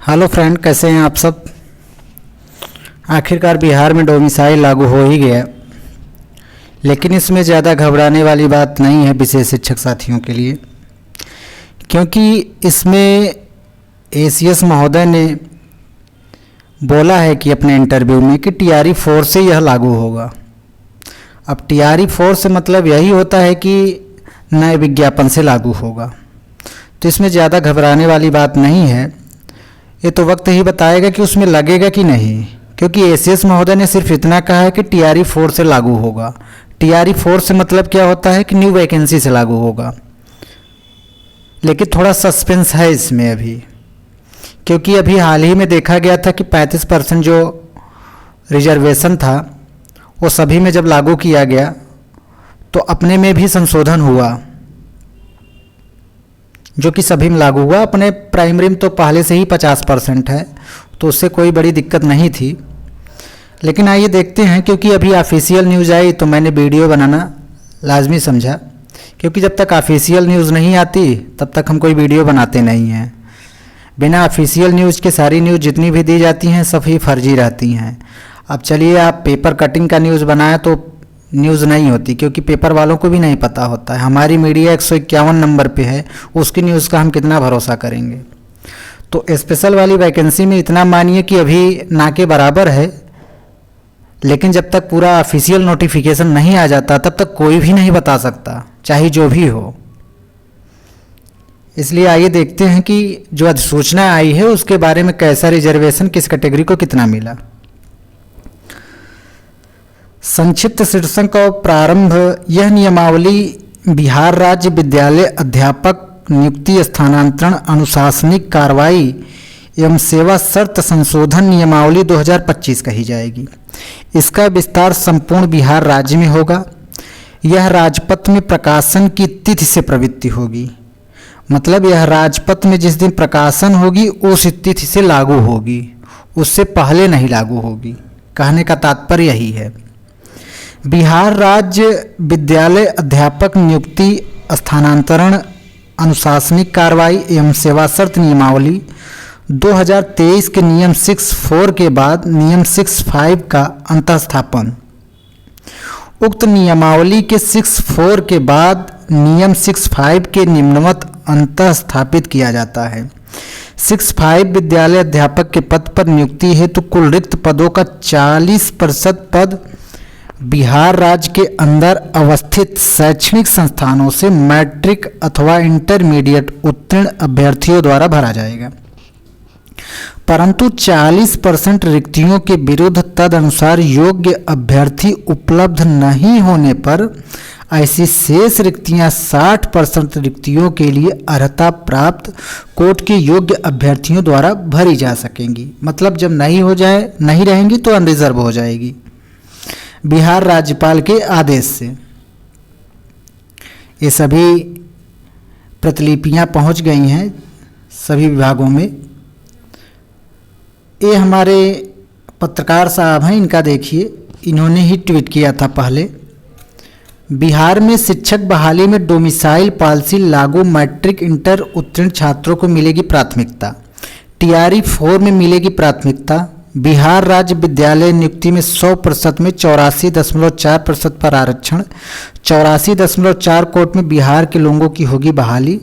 Hello friend, कैसे हैं आप सब। आखिरकार बिहार में डोमिसाइल लागू हो ही गया, लेकिन इसमें ज़्यादा घबराने वाली बात नहीं है विशेष शिक्षक साथियों के लिए, क्योंकि इसमें एसीएस महोदय ने बोला है कि अपने इंटरव्यू में कि टीआरई 4 से यह लागू होगा। अब टीआरई 4 से मतलब यही होता है कि नए विज्ञापन से लागू होगा, तो इसमें ज़्यादा घबराने वाली बात नहीं है। ये तो वक्त ही बताएगा कि उसमें लगेगा कि नहीं, क्योंकि एसीएस महोदय ने सिर्फ इतना कहा है कि टीआरई 4 से लागू होगा। टीआरई 4 से मतलब क्या होता है कि न्यू वैकेंसी से लागू होगा, लेकिन थोड़ा सस्पेंस है इसमें अभी, क्योंकि अभी हाल ही में देखा गया था कि 35% जो रिजर्वेशन था वो सभी में जब लागू किया गया तो अपने में भी संशोधन हुआ, जो कि सभी में लागू हुआ। अपने प्राइमरी में तो पहले से ही 50% है, तो उससे कोई बड़ी दिक्कत नहीं थी। लेकिन आइए देखते हैं, क्योंकि अभी ऑफिशियल न्यूज़ आई तो मैंने वीडियो बनाना लाजमी समझा, क्योंकि जब तक ऑफिशियल न्यूज़ नहीं आती तब तक हम कोई वीडियो बनाते नहीं हैं। बिना ऑफिशियल न्यूज़ के सारी न्यूज़ जितनी भी दी जाती हैं सब ही फर्जी रहती हैं। अब चलिए, आप पेपर कटिंग का न्यूज़ बनाएं तो न्यूज़ नहीं होती, क्योंकि पेपर वालों को भी नहीं पता होता है। हमारी मीडिया 151 नंबर पे है, उसकी न्यूज़ का हम कितना भरोसा करेंगे। तो स्पेशल वाली वैकेंसी में इतना मानिए कि अभी ना के बराबर है, लेकिन जब तक पूरा ऑफिशियल नोटिफिकेशन नहीं आ जाता तब तक कोई भी नहीं बता सकता, चाहे जो भी हो। इसलिए आइए देखते हैं कि जो अधिसूचना आई है उसके बारे में कैसा रिजर्वेशन किस कैटेगरी को कितना मिला। संक्षिप्त शीर्षक और प्रारंभ। यह नियमावली बिहार राज्य विद्यालय अध्यापक नियुक्ति स्थानांतरण अनुशासनिक कार्रवाई एवं सेवा शर्त संशोधन नियमावली 2025 कही जाएगी। इसका विस्तार संपूर्ण बिहार राज्य में होगा। यह राजपत्र में प्रकाशन की तिथि से प्रवृत्ति होगी, मतलब यह राजपत्र में जिस दिन प्रकाशन होगी उस तिथि से लागू होगी, उससे पहले नहीं लागू होगी। कहने का तात्पर्य यही है। बिहार राज्य विद्यालय अध्यापक नियुक्ति स्थानांतरण अनुशासनिक कार्रवाई एवं सेवा शर्त नियमावली 2023 के नियम 6(4) के बाद नियम 6(5) का अंतःस्थापन। उक्त नियमावली के 6(4) के बाद नियम 6(5) के निम्नवत अंतःस्थापित किया जाता है। 6(5) विद्यालय अध्यापक के पद पर नियुक्ति हेतु कुल रिक्त पदों का 40% पद बिहार राज्य के अंदर अवस्थित शैक्षणिक संस्थानों से मैट्रिक अथवा इंटरमीडिएट उत्तीर्ण अभ्यर्थियों द्वारा भरा जाएगा, परंतु 40% रिक्तियों के विरुद्ध तदनुसार योग्य अभ्यर्थी उपलब्ध नहीं होने पर ऐसी शेष रिक्तियां 60% रिक्तियों के लिए अर्हता प्राप्त कोर्ट के योग्य अभ्यर्थियों द्वारा भरी जा सकेंगी। मतलब जब नहीं रहेंगी तो अनरिजर्व हो जाएगी बिहार राज्यपाल के आदेश से। ये सभी प्रतिलिपियां पहुंच गई हैं सभी विभागों में। ये हमारे पत्रकार साहब हैं, इनका देखिए, इन्होंने ही ट्वीट किया था पहले। बिहार में शिक्षक बहाली में डोमिसाइल पॉलिसी लागू, मैट्रिक इंटर उत्तीर्ण छात्रों को मिलेगी प्राथमिकता। टीआरई 4 में मिलेगी प्राथमिकता। बिहार राज्य विद्यालय नियुक्ति में 100% में 84.4% पर आरक्षण। 84.4 कोट में बिहार के लोगों की होगी बहाली।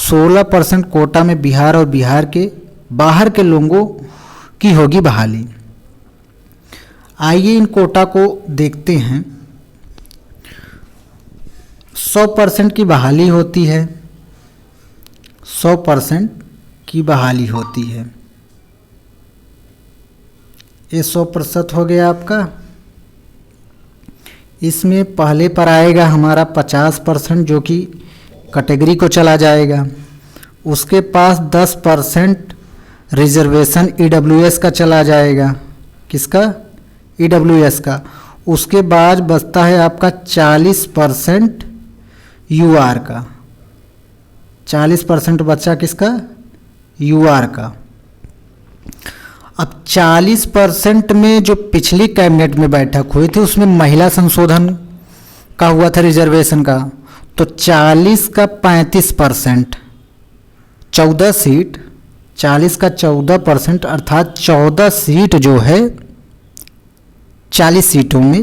16% कोटा में बिहार और बिहार के बाहर के लोगों की होगी बहाली। आइए इन कोटा को देखते हैं। 100% की बहाली होती है, 100% की बहाली होती है। ये 100% हो गया आपका। इसमें पहले पर आएगा हमारा 50%, जो कि कैटेगरी को चला जाएगा। उसके पास 10% रिजर्वेशन ईडब्ल्यूएस का चला जाएगा। किसका? ईडब्ल्यूएस का। उसके बाद बचता है आपका 40% यूआर का। 40% बचा किसका? यूआर का। अब 40% में जो पिछली कैबिनेट में बैठक हुई थी उसमें महिला संशोधन का हुआ था रिजर्वेशन का, तो 40 का 35%, 14 सीट 40 का 14% अर्थात 14 सीट जो है 40 सीटों में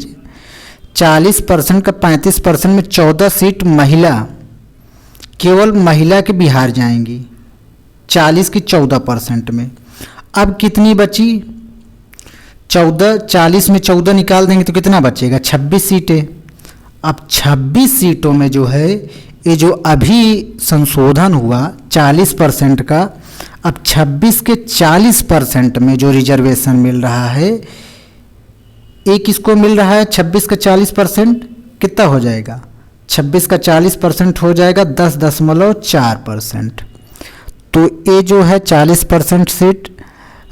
40% का 35% में 14 सीट महिला, केवल महिला के बिहार जाएंगी 40 की 14% में। अब कितनी बची? 14, 40 में 14 निकाल देंगे तो कितना बचेगा? 26 सीटें। अब 26 सीटों में जो है ये जो अभी संशोधन हुआ 40% का, अब 26 के 40% में जो रिजर्वेशन मिल रहा है, एक किसको मिल रहा है? 26 का 40% कितना हो जाएगा? 26 का 40% हो जाएगा 10.4%। तो ये जो है 40% सीट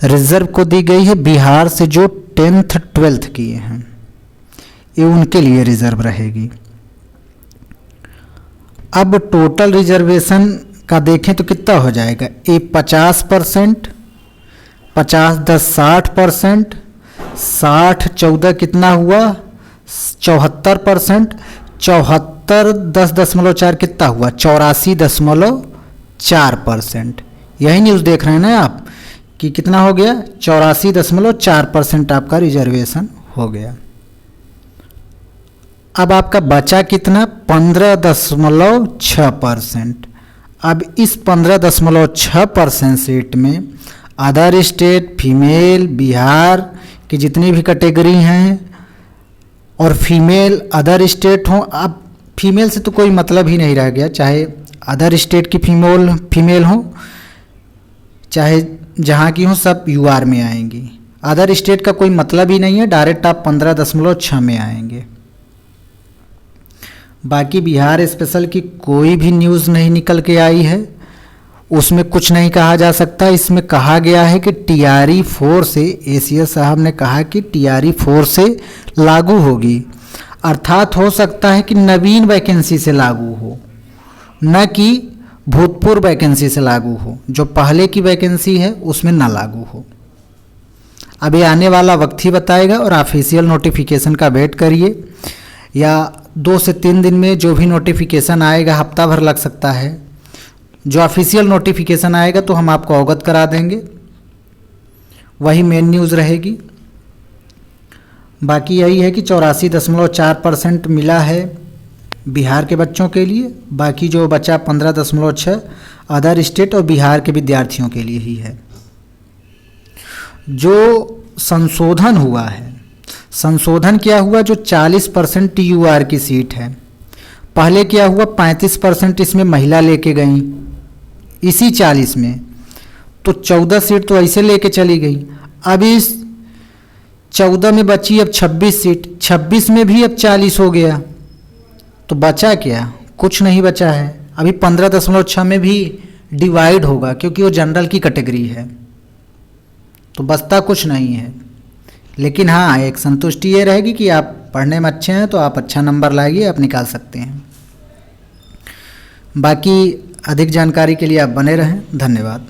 रिजर्व को दी गई है बिहार से जो 10th 12th किए हैं, ये उनके लिए रिजर्व रहेगी। अब टोटल रिजर्वेशन का देखें तो कितना हो जाएगा? ये 50%, 50 10 60%, 60 14 कितना हुआ? 74%, 74 10.4 कितना हुआ? 84.4%। यही न्यूज़ देख रहे हैं ना आप कि कितना हो गया? 84.4% आपका रिजर्वेशन हो गया। अब आपका बचा कितना? 15.6%। अब इस 15.6% सीट में अदर स्टेट, फीमेल, बिहार की जितनी भी कैटेगरी हैं और फीमेल अदर स्टेट हों, अब फीमेल से तो कोई मतलब ही नहीं रह गया, चाहे अदर स्टेट की फीमेल हों चाहे जहाँ की हों, सब यूआर में आएंगी। अदर स्टेट का कोई मतलब ही नहीं है, डायरेक्ट आप 15.6 में आएंगे। बाकी बिहार स्पेशल की कोई भी न्यूज़ नहीं निकल के आई है, उसमें कुछ नहीं कहा जा सकता। इसमें कहा गया है कि टीआरई 4 से, एसीएस साहब ने कहा कि टीआरई 4 से लागू होगी, अर्थात हो सकता है कि नवीन वैकेंसी से लागू हो, न कि भूतपूर्व वैकेंसी से लागू हो, जो पहले की वैकेंसी है उसमें ना लागू हो। अब ये आने वाला वक्त ही बताएगा और ऑफिशियल नोटिफिकेशन का वेट करिए, या 2 से 3 दिन में जो भी नोटिफिकेशन आएगा, हफ्ता भर लग सकता है। जो ऑफिशियल नोटिफिकेशन आएगा तो हम आपको अवगत करा देंगे, वही मेन न्यूज़ रहेगी। बाकी यही है कि 84.4% मिला है बिहार के बच्चों के लिए, बाकी जो बचा 15.6 अदर स्टेट और बिहार के विद्यार्थियों के लिए ही है। जो संशोधन हुआ है, संशोधन क्या हुआ? जो 40% यूआर की सीट है, पहले क्या हुआ? 35% इसमें महिला लेके गई इसी 40 में, तो 14 सीट तो ऐसे लेके चली गई। अब इस 14 में बची अब 26 सीट, 26 में भी अब 40 हो गया, तो बचा क्या? कुछ नहीं बचा है। अभी 15.6 में भी डिवाइड होगा क्योंकि वो जनरल की कैटेगरी है, तो बचता कुछ नहीं है। लेकिन हाँ, एक संतुष्टि ये रहेगी कि आप पढ़ने में अच्छे हैं तो आप अच्छा नंबर लाइए, आप निकाल सकते हैं। बाकी अधिक जानकारी के लिए आप बने रहें। धन्यवाद।